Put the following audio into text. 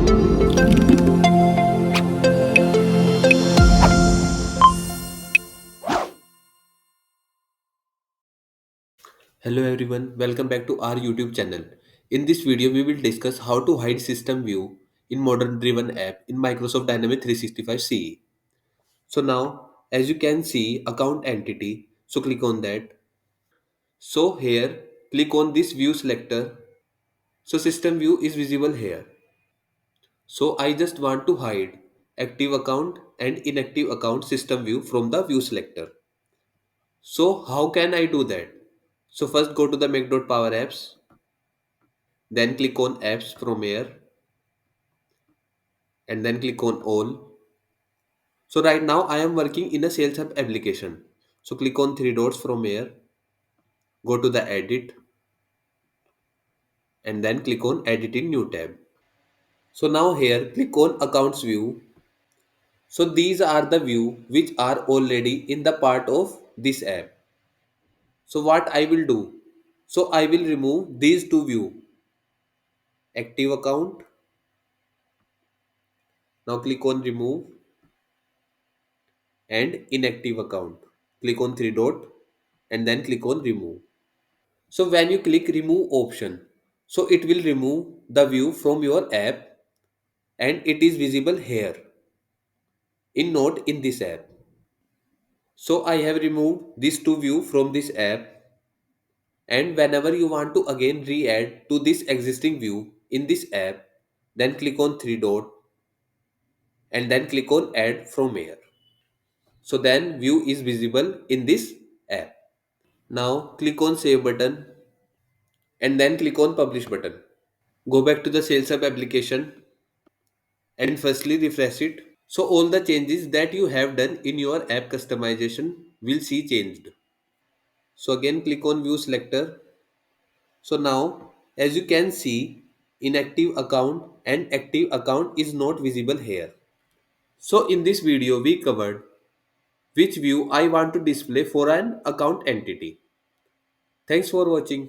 Hello everyone, welcome back to our YouTube channel. In this video, we will discuss how to hide system view in modern driven app in Microsoft Dynamics 365 CE. So now, as you can see, account entity, so click on that. So here, click on this view selector. So system view is visible here. So I just want to hide active account and inactive account system view from the view selector. So how can I do that? So first go to the Mac.Power Apps. Then click on apps from here and then click on all. So right now I am working in a sales hub application. So click on three dots from here, go to the edit and then click on edit in new tab. So now here click on accounts view. So these are the view which are already in the part of this app. So what I will do? So I will remove these two view, active account. Now click on remove and inactive account. Click on three dot and then click on remove. So when you click remove option, so it will remove the view from your app and it is visible here in note in this app. So I have removed these two view from this app, and whenever you want to again re-add to this existing view in this app, then click on three dot and then click on add from here. So then view is visible in this app. Now click on save button and then click on publish button. Go back to the sales app application and firstly refresh it. So all the changes that you have done in your app customization will see changed. So again click on view selector. So now as you can see, inactive account and active account is not visible here. So in this video we covered which view I want to display for an account entity. Thanks for watching.